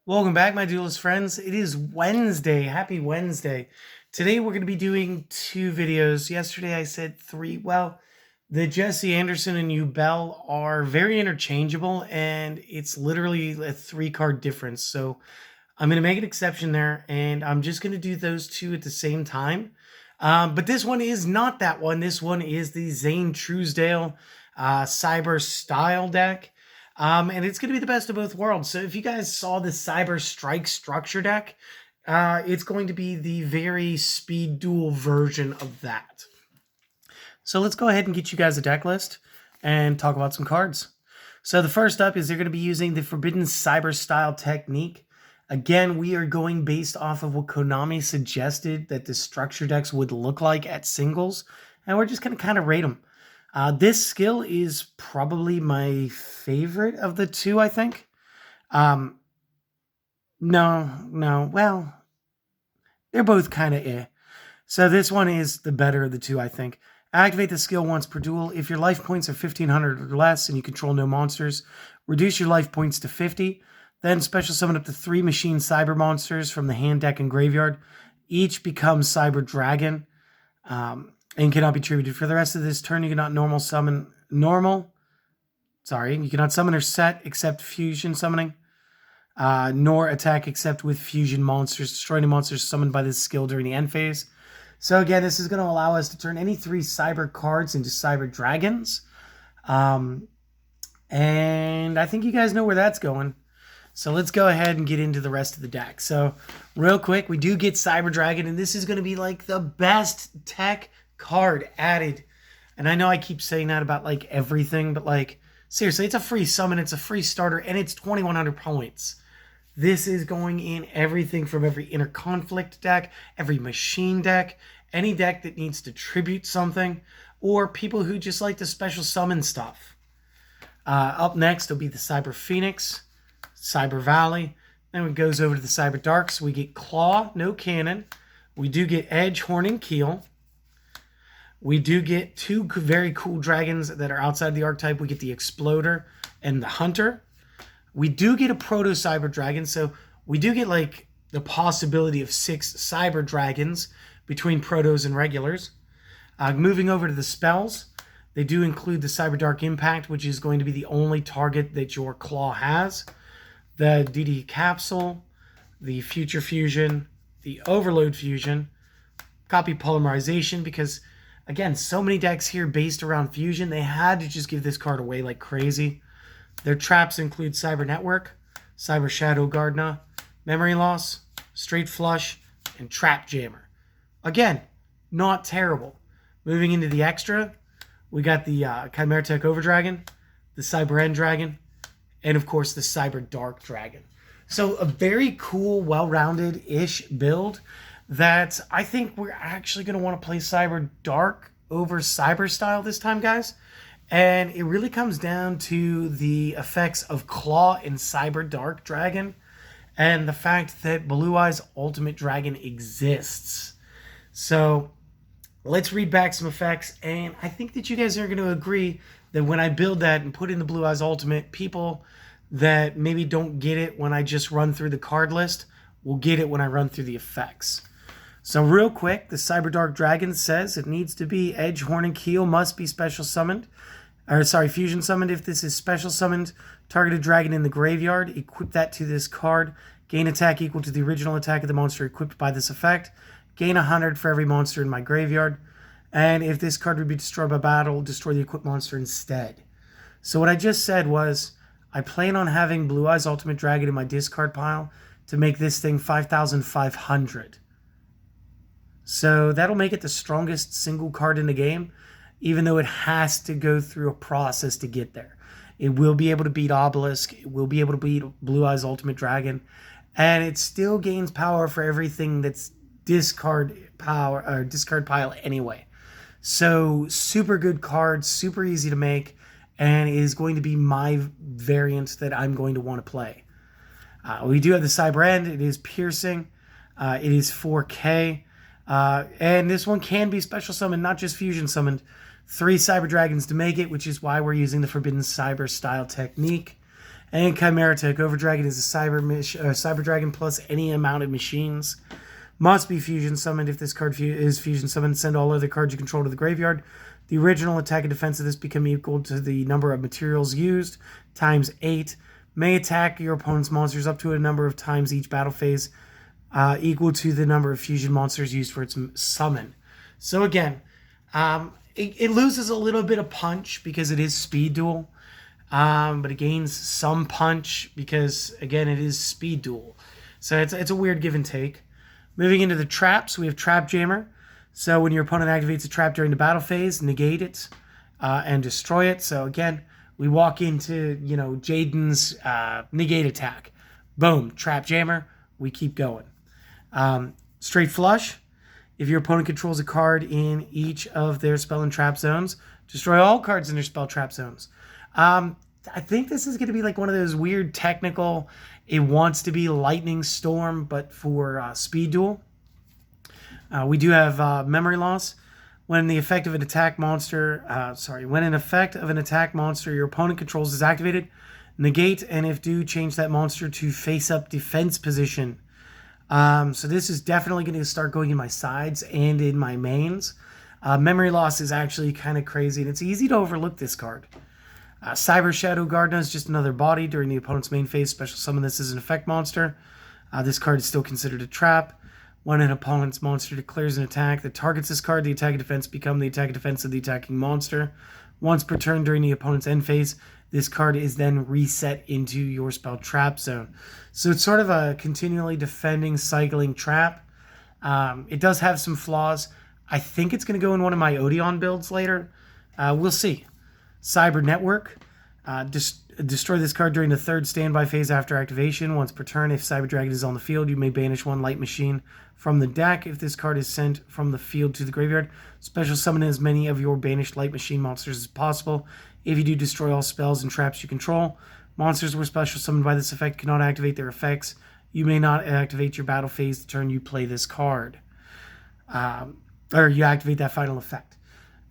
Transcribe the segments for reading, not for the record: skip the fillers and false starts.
Welcome back, my Duelist friends. It is Wednesday. Happy Wednesday. Today we're going to be doing two videos. Yesterday I said three. Well, the Jesse Anderson and Ubel are very interchangeable, and it's literally a 3-card difference. So I'm going to make an exception there, and I'm just going to do those two at the same time. But this one is not that one. This one is the Zane Truesdale Cyber Style deck. And it's going to be the best of both worlds. So if you guys saw the Cyber Strike structure deck, it's going to be the very speed duel version of that. So let's go ahead and get you guys a deck list and talk about some cards. So the first up is they're going to be using the Forbidden Cyber Style technique. Again, we are going based off of what Konami suggested that the structure decks would look like at singles. And we're just going to kind of rate them. This skill is probably my favorite of the two, I think. Well, they're both kind of eh. So this one is the better of the two, I think. Activate the skill once per duel. If your life points are 1,500 or less and you control no monsters, reduce your life points to 50. Then special summon up to 3 machine cyber monsters from the hand, deck, and graveyard. Each becomes Cyber Dragon. And cannot be attributed. For the rest of this turn, you cannot you cannot summon or set except fusion summoning, nor attack except with fusion monsters. Destroy any monsters summoned by this skill during the end phase. So again, this is going to allow us to turn any 3 cyber cards into cyber dragons. And I think you guys know where that's going. So let's go ahead and get into the rest of the deck. So real quick, we do get Cyber Dragon, and this is going to be like the best tech card added. And I know I keep saying that about like everything, but like seriously, it's a free summon, it's a free starter, and it's 2,100 points. This is going in everything from every inner conflict deck, every machine deck, any deck that needs to tribute something, or people who just like to special summon stuff. Up next will be the Cyber Phoenix, Cyber Valley. Then it goes over to the Cyber Dark, so we get Claw, no cannon. We do get Edge, Horn, and Keel. We do get 2 very cool dragons that are outside the archetype. We get the Exploder and the Hunter. We do get a Proto Cyber Dragon, so we do get like the possibility of 6 Cyber Dragons between Protos and regulars. Moving over to the spells, they do include the Cyber Dark Impact, which is going to be the only target that your Claw has. The DD Capsule, the Future Fusion, the Overload Fusion, Copy Polymerization, because again, so many decks here based around fusion, they had to just give this card away like crazy. Their traps include Cyber Network, Cyber Shadow Gardener, Memory Loss, Straight Flush, and Trap Jammer. Again, not terrible. Moving into the extra, we got the Chimera Tech Overdragon, the Cyber End Dragon, and of course the Cyber Dark Dragon. So a very cool, well-rounded-ish build that I think we're actually going to want to play Cyber Dark over Cyber Style this time, guys. And it really comes down to the effects of Claw and Cyber Dark Dragon and the fact that Blue Eyes Ultimate Dragon exists. So let's read back some effects, and I think that you guys are going to agree that when I build that and put in the Blue Eyes Ultimate, people that maybe don't get it when I just run through the card list will get it when I run through the effects. So real quick, the Cyber Dark Dragon says it needs to be Edge, Horn, and Keel must be special summoned. Fusion summoned. If this is special summoned, targeted dragon in the graveyard, equip that to this card. Gain attack equal to the original attack of the monster equipped by this effect. Gain 100 for every monster in my graveyard. And if this card would be destroyed by battle, destroy the equipped monster instead. So what I just said was, I plan on having Blue Eyes Ultimate Dragon in my discard pile to make this thing 5,500. So that'll make it the strongest single card in the game, even though it has to go through a process to get there. It will be able to beat Obelisk. It will be able to beat Blue Eyes Ultimate Dragon. And it still gains power for everything that's discard pile anyway. So super good card, super easy to make, and is going to be my variant that I'm going to want to play. We do have the Cyber End. It is piercing. It is 4K. And this one can be special summoned, not just fusion summoned. 3 Cyber Dragons to make it, which is why we're using the Forbidden Cyber Style technique. And Chimera Tech. Over Dragon is a cyber dragon plus any amount of machines. Must be fusion summoned. If this card is fusion summoned, send all other cards you control to the graveyard. The original attack and defense of this become equal to the number of materials used times 8. May attack your opponent's monsters up to a number of times each battle phase, equal to the number of fusion monsters used for its summon. So again, it loses a little bit of punch because it is speed duel, but it gains some punch because, again, it is speed duel. So it's a weird give and take. Moving into the traps, we have Trap Jammer. So when your opponent activates a trap during the battle phase, negate it and destroy it. So again, we walk into, Jaden's negate attack. Boom, Trap Jammer. We keep going. Straight Flush. If your opponent controls a card in each of their spell and trap zones, destroy all cards in their spell trap zones. I think this is going to be like one of those weird technical, it wants to be Lightning Storm, but for speed duel. We do have Memory Loss. When the effect of an attack monster, when an effect of an attack monster your opponent controls is activated, negate, and if do, change that monster to face-up defense position. So this is definitely going to start going in my sides and in my mains. Memory Loss is actually kind of crazy, and it's easy to overlook this card. Cyber Shadow Gardener is just another body. During the opponent's main phase, special summon this as an effect monster. This card is still considered a trap. When an opponent's monster declares an attack that targets this card, the attack and defense become the attack and defense of the attacking monster. Once per turn during the opponent's end phase, this card is then reset into your spell trap zone. So it's sort of a continually defending, cycling trap. It does have some flaws. I think it's going to go in one of my Odeon builds later. We'll see. Cyber Network. Destroy this card during the third standby phase after activation. Once per turn, if Cyber Dragon is on the field, you may banish one light machine from the deck. If this card is sent from the field to the graveyard, special summon as many of your banished light machine monsters as possible. If you do, destroy all spells and traps you control. Monsters were special summoned by this effect cannot activate their effects. You may not activate your battle phase the turn you play this card. Or you activate that final effect.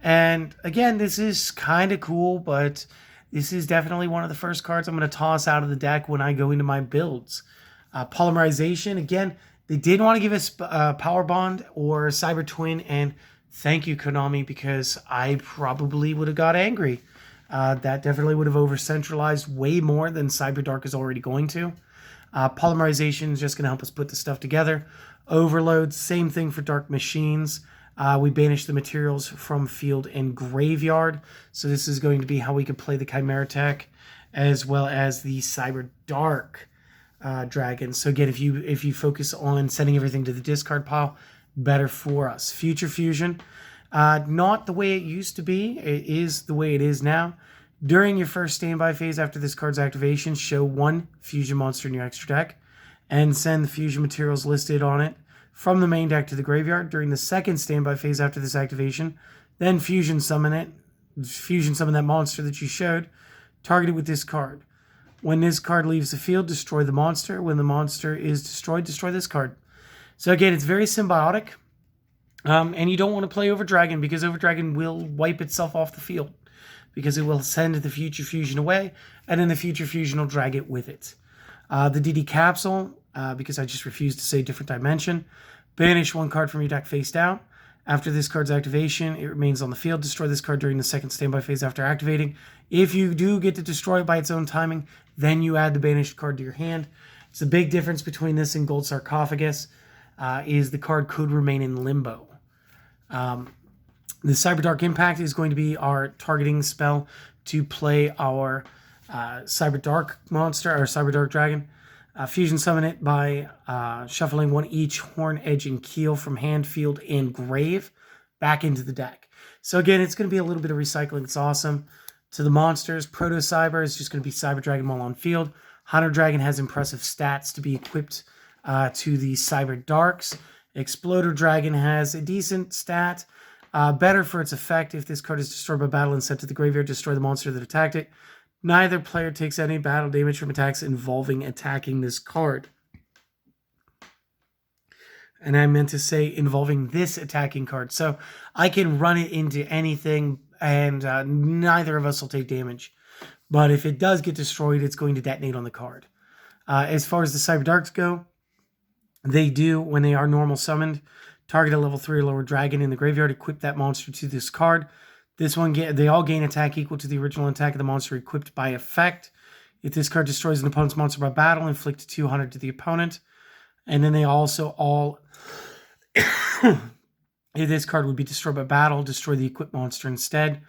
And again, this is kind of cool, but this is definitely one of the first cards I'm going to toss out of the deck when I go into my builds. Polymerization, again, they did want to give us Power Bond or Cyber Twin, and thank you, Konami, because I probably would have got angry. That definitely would have over-centralized way more than Cyber Dark is already going to. Polymerization is just going to help us put the stuff together. Overload, same thing for Dark Machines. We banish the materials from field and graveyard. So this is going to be how we could play the Chimera Tech as well as the Cyber Dark Dragon. So again, if you focus on sending everything to the discard pile, better for us. Future Fusion, not the way it used to be. It is the way it is now. During your first standby phase after this card's activation, show one fusion monster in your extra deck and send the fusion materials listed on it from the main deck to the graveyard. During the second standby phase after this activation, then fusion summon it. Fusion summon that monster that you showed, target it with this card. When this card leaves the field, destroy the monster. When the monster is destroyed, destroy this card. So again, it's very symbiotic. And you don't want to play Over Dragon because Over Dragon will wipe itself off the field because it will send the Future Fusion away, and then the Future Fusion will drag it with it. The DD Capsule, because I just refused to say different dimension. Banish one card from your deck face down. After this card's activation, it remains on the field. Destroy this card during the second standby phase after activating. If you do get to destroy it by its own timing, then you add the banished card to your hand. It's a big difference between this and Gold Sarcophagus, is the card could remain in limbo. The Cyber Dark Impact is going to be our targeting spell to play our Cyber Dark monster, or Cyber Dark Dragon. Fusion summon it by shuffling one each horn, edge, and keel from hand, field, and grave back into the deck. So again, it's going to be a little bit of recycling. It's awesome. To the monsters, Proto Cyber is just going to be Cyber Dragon while on field. Hunter Dragon has impressive stats to be equipped to the Cyber Darks. Exploder Dragon has a decent stat, better for its effect. If this card is destroyed by battle and sent to the graveyard, destroy the monster that attacked it. Neither player takes any battle damage from attacks involving attacking this card. And I meant to say involving this attacking card. So I can run it into anything, and neither of us will take damage. But if it does get destroyed, it's going to detonate on the card. As far as the Cyber Darks go, they do, when they are normal summoned, target a level 3 or lower dragon in the graveyard, equip that monster to this card. This one, they all gain attack equal to the original attack of the monster equipped by effect. If this card destroys an opponent's monster by battle, inflict 200 to the opponent. And then they also all, if this card would be destroyed by battle, destroy the equipped monster instead.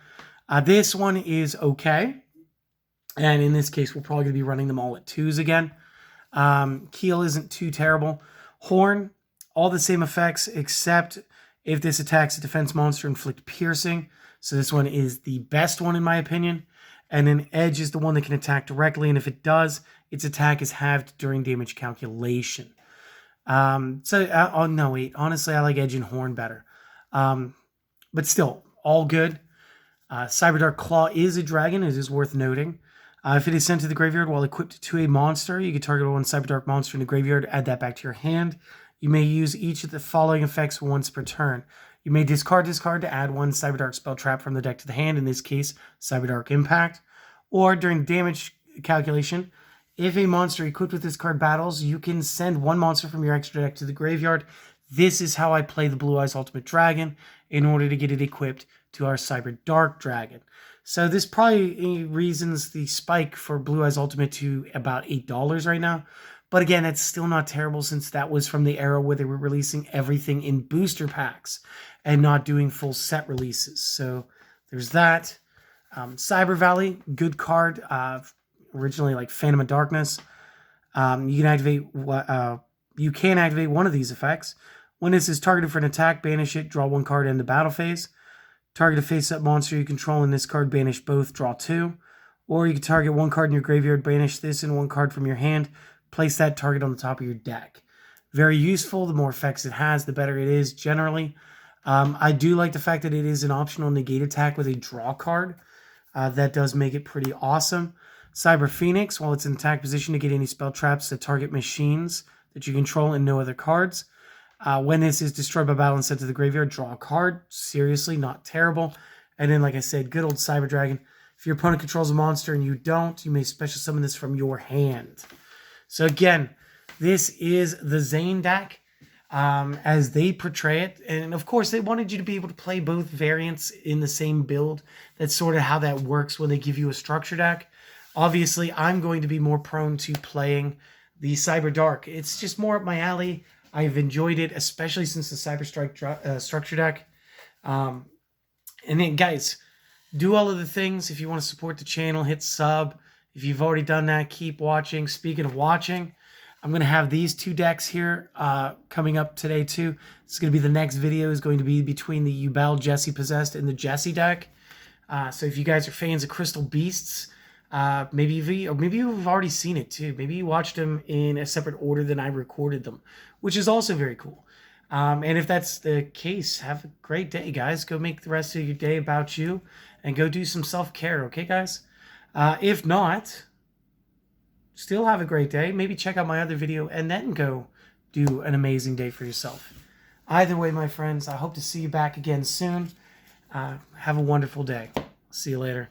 This one is okay. And in this case, we're probably going to be running them all at 2s again. Keel isn't too terrible. Horn, all the same effects, except if this attacks a defense monster, inflict piercing. So this one is the best one in my opinion. And then Edge is the one that can attack directly, and if it does, its attack is halved during damage calculation. Oh no, wait, honestly, I like Edge and Horn better. But still, all good. Cyberdark Claw is a dragon, it is worth noting. If it is sent to the graveyard while equipped to a monster, you can target one Cyberdark monster in the graveyard, add that back to your hand. You may use each of the following effects once per turn. You may discard this card to add one Cyberdark spell trap from the deck to the hand, in this case, Cyberdark Impact. Or during damage calculation, if a monster equipped with this card battles, you can send one monster from your extra deck to the graveyard. This is how I play the Blue Eyes Ultimate Dragon in order to get it equipped to our Cyberdark Dragon. So this probably reasons the spike for Blue Eyes Ultimate to about $8 right now. But again, that's still not terrible since that was from the era where they were releasing everything in booster packs and not doing full set releases. So there's that. Cyber Valley, good card. Originally like Phantom of Darkness. You can activate one of these effects. When this is targeted for an attack, banish it, draw one card, end the battle phase. Target a face-up monster you control in this card, banish both, draw 2. Or you can target one card in your graveyard, banish this and one card from your hand, place that target on the top of your deck. Very useful. The more effects it has, the better it is generally. I do like the fact that it is an optional negate attack with a draw card. That does make it pretty awesome. Cyber Phoenix, while it's in attack position, to get any spell traps that target machines that you control and no other cards. When this is destroyed by battle and sent to the graveyard, draw a card. Seriously, not terrible. And then, like I said, good old Cyber Dragon. If your opponent controls a monster and you don't, you may special summon this from your hand. So again, this is the Zane deck as they portray it. And of course, they wanted you to be able to play both variants in the same build. That's sort of how that works when they give you a structure deck. Obviously, I'm going to be more prone to playing the Cyber Dark. It's just more up my alley. I've enjoyed it, especially since the Cyber Strike structure deck. And then, guys, do all of the things. If you want to support the channel, hit sub. If you've already done that, keep watching. Speaking of watching, I'm going to have these two decks here coming up today, too. It's going to be the next video is going to be between the Yubel Jesse Possessed and the Jesse deck. So if you guys are fans of Crystal Beasts, maybe you've already seen it too. Maybe you watched them in a separate order than I recorded them, which is also very cool. And if that's the case, have a great day, guys. Go make the rest of your day about you and go do some self-care, okay, guys? If not, still have a great day. Maybe check out my other video and then go do an amazing day for yourself. Either way, my friends, I hope to see you back again soon. Have a wonderful day. See you later.